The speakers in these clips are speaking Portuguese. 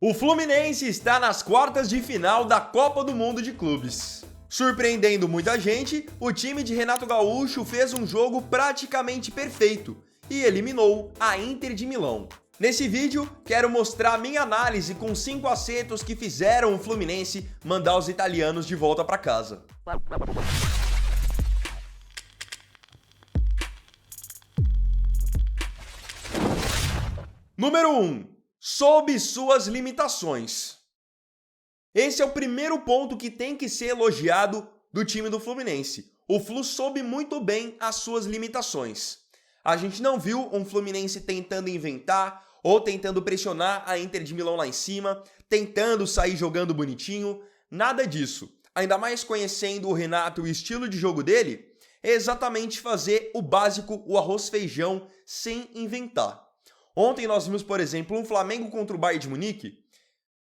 O Fluminense está nas quartas de final da Copa do Mundo de Clubes. Surpreendendo muita gente, o time de Renato Gaúcho fez um jogo praticamente perfeito e eliminou a Inter de Milão. Nesse vídeo, quero mostrar minha análise com 5 acertos que fizeram o Fluminense mandar os italianos de volta para casa. Número 1. Sob suas limitações. Esse é o primeiro ponto que tem que ser elogiado do time do Fluminense. O Flu soube muito bem as suas limitações. A gente não viu um Fluminense tentando inventar ou tentando pressionar a Inter de Milão lá em cima, tentando sair jogando bonitinho, nada disso. Ainda mais conhecendo o Renato e o estilo de jogo dele, é exatamente fazer o básico, o arroz-feijão, sem inventar. Ontem nós vimos, por exemplo, um Flamengo contra o Bayern de Munique,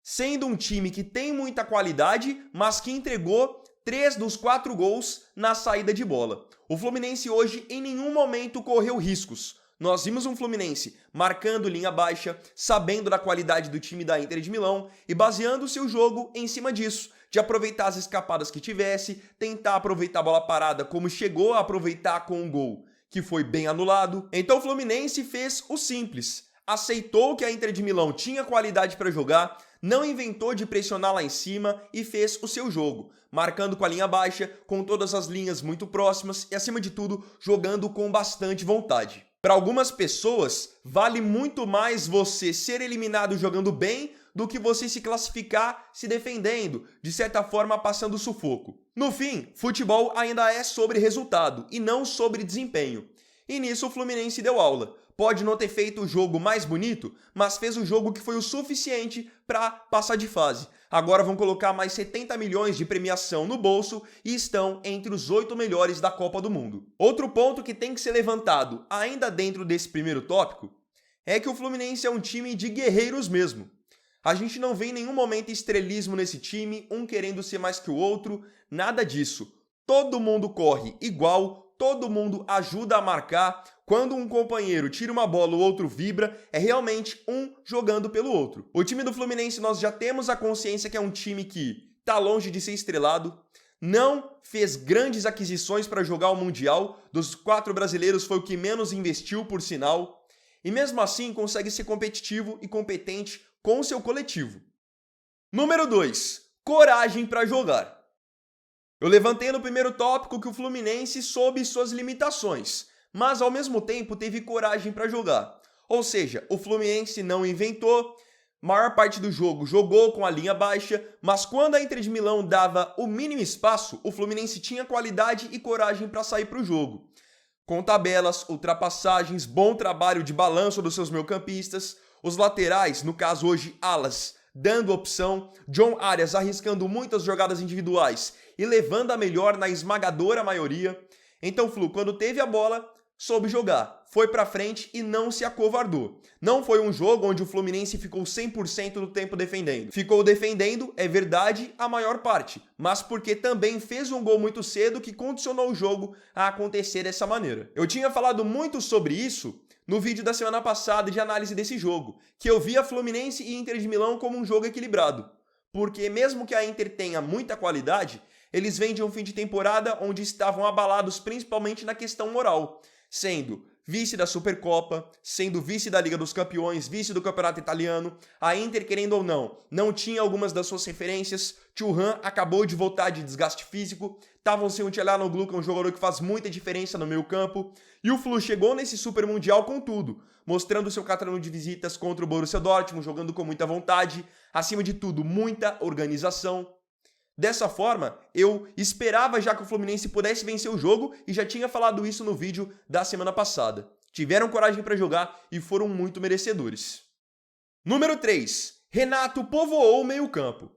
sendo um time que tem muita qualidade, mas que entregou 3 dos 4 gols na saída de bola. O Fluminense hoje em nenhum momento correu riscos. Nós vimos um Fluminense marcando linha baixa, sabendo da qualidade do time da Inter de Milão e baseando o seu jogo em cima disso, de aproveitar as escapadas que tivesse, tentar aproveitar a bola parada como chegou a aproveitar com um gol que foi bem anulado. Então o Fluminense fez o simples, aceitou que a Inter de Milão tinha qualidade para jogar, não inventou de pressionar lá em cima e fez o seu jogo, marcando com a linha baixa, com todas as linhas muito próximas e, acima de tudo, jogando com bastante vontade. Para algumas pessoas, vale muito mais você ser eliminado jogando bem do que você se classificar se defendendo, de certa forma passando sufoco. No fim, futebol ainda é sobre resultado e não sobre desempenho. E nisso o Fluminense deu aula. Pode não ter feito o jogo mais bonito, mas fez o jogo que foi o suficiente para passar de fase. Agora vão colocar mais 70 milhões de premiação no bolso e estão entre os 8 melhores da Copa do Mundo. Outro ponto que tem que ser levantado, ainda dentro desse primeiro tópico, é que o Fluminense é um time de guerreiros mesmo. A gente não vê em nenhum momento estrelismo nesse time, um querendo ser mais que o outro, nada disso. Todo mundo corre igual, todo mundo ajuda a marcar. Quando um companheiro tira uma bola, o outro vibra, é realmente um jogando pelo outro. O time do Fluminense, nós já temos a consciência que é um time que está longe de ser estrelado, não fez grandes aquisições para jogar o Mundial, dos 4 brasileiros foi o que menos investiu, por sinal, e mesmo assim consegue ser competitivo e competente com o seu coletivo. Número 2. Coragem para jogar. Eu levantei no primeiro tópico que o Fluminense soube suas limitações, mas ao mesmo tempo teve coragem para jogar. Ou seja, o Fluminense não inventou, maior parte do jogo jogou com a linha baixa, mas quando a Inter de Milão dava o mínimo espaço, o Fluminense tinha qualidade e coragem para sair para o jogo. Com tabelas, ultrapassagens, bom trabalho de balanço dos seus meio-campistas, os laterais, no caso hoje alas, dando opção, John Arias arriscando muitas jogadas individuais e levando a melhor na esmagadora maioria. Então, Flu, quando teve a bola, soube jogar, foi pra frente e não se acovardou. Não foi um jogo onde o Fluminense ficou 100% do tempo defendendo. Ficou defendendo, é verdade, a maior parte, mas porque também fez um gol muito cedo que condicionou o jogo a acontecer dessa maneira. Eu tinha falado muito sobre isso no vídeo da semana passada de análise desse jogo, que eu via Fluminense e Inter de Milão como um jogo equilibrado. Porque mesmo que a Inter tenha muita qualidade, eles vêm de um fim de temporada onde estavam abalados principalmente na questão moral, sendo vice da Supercopa, sendo vice da Liga dos Campeões, vice do Campeonato Italiano. A Inter, querendo ou não tinha algumas das suas referências. Thuram acabou de voltar de desgaste físico. Estavam sem o Çalhanoğlu, que é um jogador que faz muita diferença no meio campo. E o Flu chegou nesse Super Mundial com tudo, mostrando seu catálogo de visitas contra o Borussia Dortmund, jogando com muita vontade. Acima de tudo, muita organização. Dessa forma, eu esperava já que o Fluminense pudesse vencer o jogo e já tinha falado isso no vídeo da semana passada. Tiveram coragem para jogar e foram muito merecedores. Número 3. Renato povoou o meio-campo.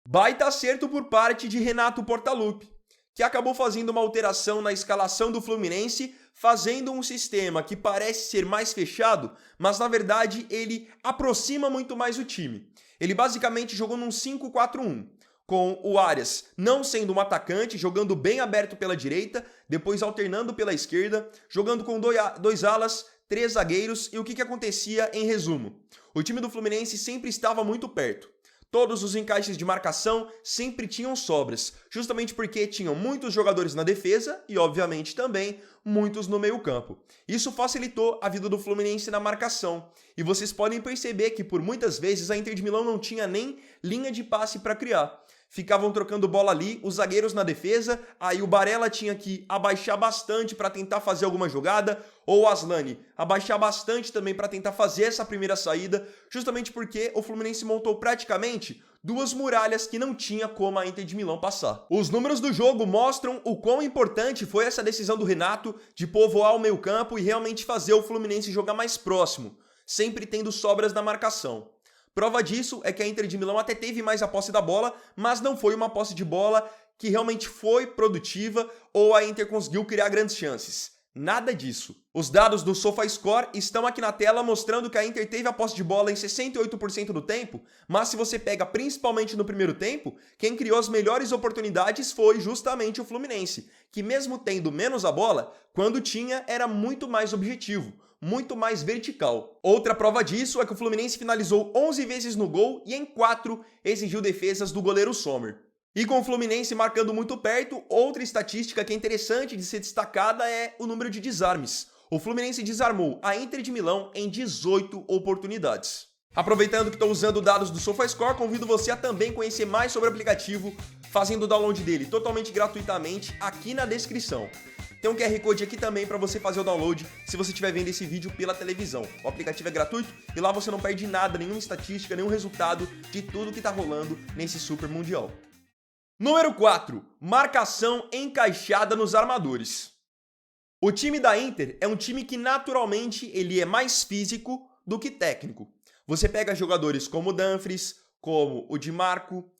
Baita acerto por parte de Renato Portaluppi, que acabou fazendo uma alteração na escalação do Fluminense, fazendo um sistema que parece ser mais fechado, mas na verdade ele aproxima muito mais o time. Ele basicamente jogou num 5-4-1. Com o Arias não sendo um atacante, jogando bem aberto pela direita, depois alternando pela esquerda, jogando com 2 alas, 3 zagueiros e o que acontecia em resumo? O time do Fluminense sempre estava muito perto. Todos os encaixes de marcação sempre tinham sobras, justamente porque tinham muitos jogadores na defesa e, obviamente, também muitos no meio-campo. Isso facilitou a vida do Fluminense na marcação. E vocês podem perceber que, por muitas vezes, a Inter de Milão não tinha nem linha de passe para criar. Ficavam trocando bola ali, os zagueiros na defesa, aí o Barella tinha que abaixar bastante para tentar fazer alguma jogada, ou o Aslani abaixar bastante também para tentar fazer essa primeira saída, justamente porque o Fluminense montou praticamente 2 muralhas que não tinha como a Inter de Milão passar. Os números do jogo mostram o quão importante foi essa decisão do Renato de povoar o meio-campo e realmente fazer o Fluminense jogar mais próximo, sempre tendo sobras na marcação. Prova disso é que a Inter de Milão até teve mais a posse da bola, mas não foi uma posse de bola que realmente foi produtiva ou a Inter conseguiu criar grandes chances. Nada disso. Os dados do SofaScore estão aqui na tela mostrando que a Inter teve a posse de bola em 68% do tempo, mas se você pega principalmente no primeiro tempo, quem criou as melhores oportunidades foi justamente o Fluminense, que mesmo tendo menos a bola, quando tinha era muito mais objetivo, muito mais vertical. Outra prova disso é que o Fluminense finalizou 11 vezes no gol e em 4 exigiu defesas do goleiro Sommer. E com o Fluminense marcando muito perto, outra estatística que é interessante de ser destacada é o número de desarmes. O Fluminense desarmou a Inter de Milão em 18 oportunidades. Aproveitando que estou usando dados do SofaScore, convido você a também conhecer mais sobre o aplicativo, fazendo o download dele totalmente gratuitamente aqui na descrição. Tem um QR Code aqui também para você fazer o download se você estiver vendo esse vídeo pela televisão. O aplicativo é gratuito e lá você não perde nada, nenhuma estatística, nenhum resultado de tudo que está rolando nesse Super Mundial. Número 4. Marcação encaixada nos armadores. O time da Inter é um time que naturalmente ele é mais físico do que técnico. Você pega jogadores como o Dumfries, como o Di Marco.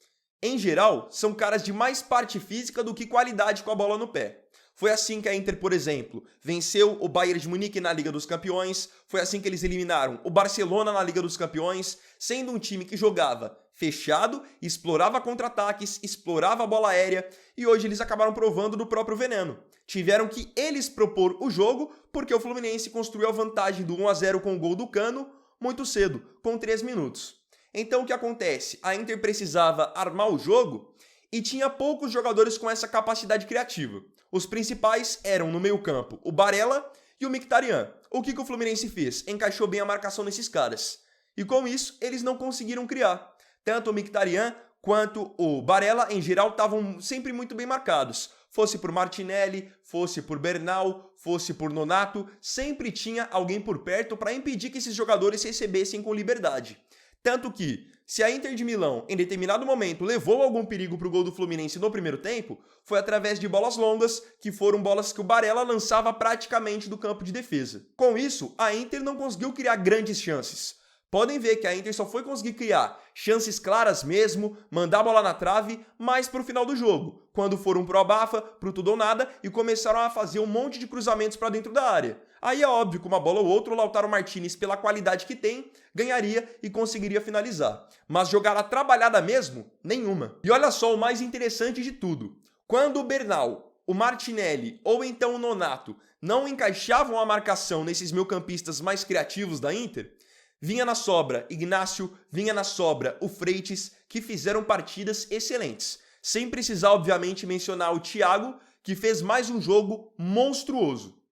Em geral, são caras de mais parte física do que qualidade com a bola no pé. Foi assim que a Inter, por exemplo, venceu o Bayern de Munique na Liga dos Campeões, foi assim que eles eliminaram o Barcelona na Liga dos Campeões, sendo um time que jogava fechado, explorava contra-ataques, explorava a bola aérea, e hoje eles acabaram provando do próprio veneno. Tiveram que eles propor o jogo, porque o Fluminense construiu a vantagem do 1-0 com o gol do Cano muito cedo, com 3 minutos. Então o que acontece? A Inter precisava armar o jogo e tinha poucos jogadores com essa capacidade criativa. Os principais eram no meio-campo o Barella e o Mkhitaryan. O que o Fluminense fez? Encaixou bem a marcação nesses caras. E com isso, eles não conseguiram criar. Tanto o Mkhitaryan quanto o Barella, em geral, estavam sempre muito bem marcados. Fosse por Martinelli, fosse por Bernal, fosse por Nonato, sempre tinha alguém por perto para impedir que esses jogadores recebessem com liberdade. Tanto que, se a Inter de Milão, em determinado momento, levou algum perigo para o gol do Fluminense no primeiro tempo, foi através de bolas longas, que foram bolas que o Barella lançava praticamente do campo de defesa. Com isso, a Inter não conseguiu criar grandes chances. Podem ver que a Inter só foi conseguir criar chances claras mesmo, mandar a bola na trave, mais pro final do jogo, quando foram pro abafa, pro tudo ou nada e começaram a fazer um monte de cruzamentos para dentro da área. Aí é óbvio que uma bola ou outra, o Lautaro Martinez, pela qualidade que tem, ganharia e conseguiria finalizar. Mas jogada trabalhada mesmo? Nenhuma. E olha só o mais interessante de tudo. Quando o Bernal, o Martinelli ou então o Nonato não encaixavam a marcação nesses meio-campistas mais criativos da Inter, vinha na sobra Ignacio, vinha na sobra o Freitas, que fizeram partidas excelentes. Sem precisar, obviamente, mencionar o Thiago, que fez mais um jogo monstruoso.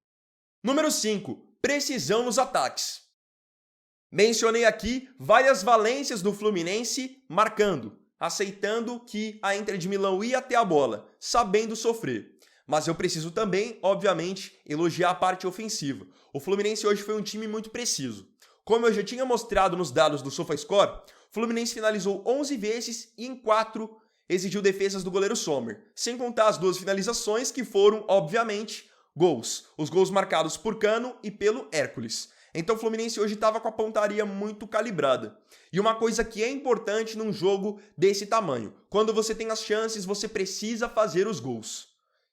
Número 5. Precisão nos ataques. Mencionei aqui várias valências do Fluminense marcando, aceitando que a Inter de Milão ia até a bola, sabendo sofrer. Mas eu preciso também, obviamente, elogiar a parte ofensiva. O Fluminense hoje foi um time muito preciso. Como eu já tinha mostrado nos dados do SofaScore, o Fluminense finalizou 11 vezes e em 4 exigiu defesas do goleiro Sommer, sem contar as 2 finalizações que foram, obviamente, gols. Os gols marcados por Cano e pelo Hércules. Então o Fluminense hoje estava com a pontaria muito calibrada. E uma coisa que é importante num jogo desse tamanho, quando você tem as chances, você precisa fazer os gols.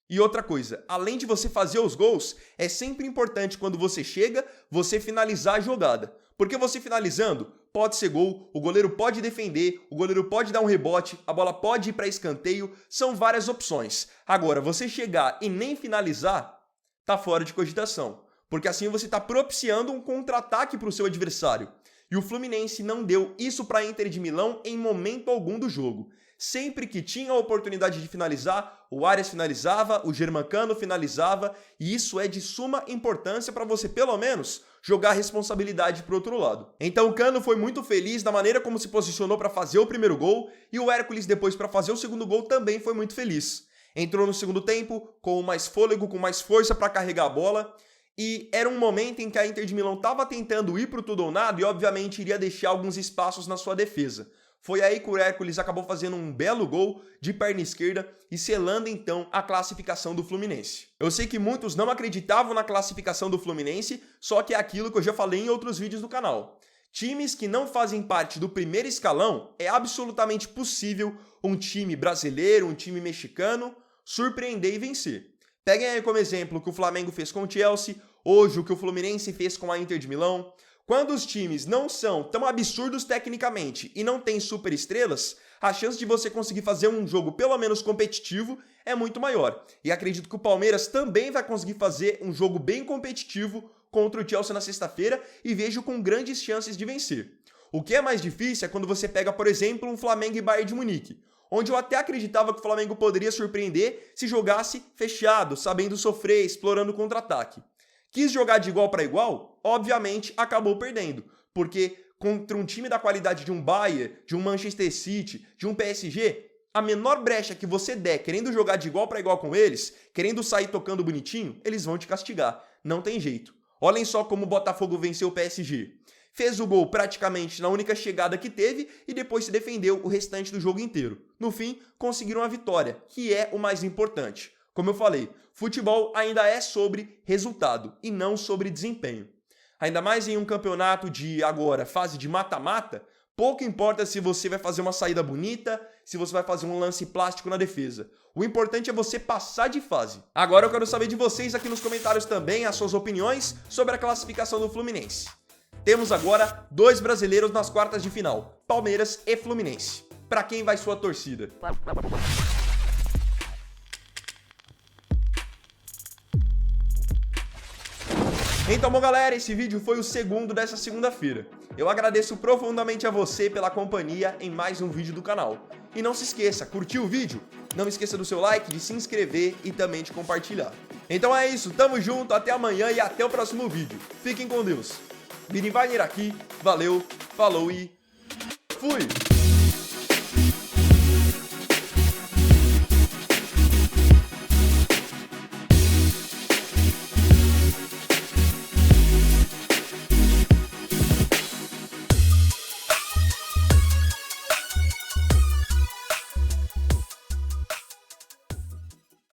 E outra coisa, além de você fazer os gols, é sempre importante quando você chega, você finalizar a jogada. Porque você finalizando, pode ser gol, o goleiro pode defender, o goleiro pode dar um rebote, a bola pode ir para escanteio, são várias opções. Agora, você chegar e nem finalizar, tá fora de cogitação. porque assim você está propiciando um contra-ataque para o seu adversário. E o Fluminense não deu isso para a Inter de Milão em momento algum do jogo. Sempre que tinha a oportunidade de finalizar, o Arias finalizava, o Germancano finalizava, e isso é de suma importância para você, pelo menos, jogar a responsabilidade para o outro lado. Então o Cano foi muito feliz da maneira como se posicionou para fazer o primeiro gol, e o Hércules depois para fazer o segundo gol também foi muito feliz. Entrou no segundo tempo com mais fôlego, com mais força para carregar a bola, e era um momento em que a Inter de Milão estava tentando ir para o tudo ou nada e obviamente iria deixar alguns espaços na sua defesa. Foi aí que o Hércules acabou fazendo um belo gol de perna esquerda e selando então a classificação do Fluminense. Eu sei que muitos não acreditavam na classificação do Fluminense, só que é aquilo que eu já falei em outros vídeos do canal. Times que não fazem parte do primeiro escalão, é absolutamente possível um time brasileiro, um time mexicano, surpreender e vencer. Peguem aí como exemplo o que o Flamengo fez com o Chelsea, hoje o que o Fluminense fez com a Inter de Milão. Quando os times não são tão absurdos tecnicamente e não têm super estrelas, a chance de você conseguir fazer um jogo pelo menos competitivo é muito maior. E acredito que o Palmeiras também vai conseguir fazer um jogo bem competitivo contra o Chelsea na sexta-feira e vejo com grandes chances de vencer. O que é mais difícil é quando você pega, por exemplo, um Flamengo e Bayern de Munique, onde eu até acreditava que o Flamengo poderia surpreender se jogasse fechado, sabendo sofrer, explorando o contra-ataque. Quis jogar de igual para igual, obviamente acabou perdendo, porque contra um time da qualidade de um Bayern, de um Manchester City, de um PSG, a menor brecha que você der querendo jogar de igual para igual com eles, querendo sair tocando bonitinho, eles vão te castigar, não tem jeito. Olhem só como o Botafogo venceu o PSG. Fez o gol praticamente na única chegada que teve e depois se defendeu o restante do jogo inteiro. No fim, conseguiram a vitória, que é o mais importante. Como eu falei, futebol ainda é sobre resultado e não sobre desempenho. Ainda mais em um campeonato de agora, fase de mata-mata, pouco importa se você vai fazer uma saída bonita, se você vai fazer um lance plástico na defesa. O importante é você passar de fase. Agora eu quero saber de vocês aqui nos comentários também as suas opiniões sobre a classificação do Fluminense. Temos agora 2 brasileiros nas quartas de final, Palmeiras e Fluminense. Para quem vai sua torcida? Então, bom galera, esse vídeo foi o segundo dessa segunda-feira. Eu agradeço profundamente a você pela companhia em mais um vídeo do canal. E não se esqueça, curtiu o vídeo? Não esqueça do seu like, de se inscrever e também de compartilhar. Então é isso, tamo junto, até amanhã e até o próximo vídeo. Fiquem com Deus. Vini Wagner aqui, valeu, falou e fui!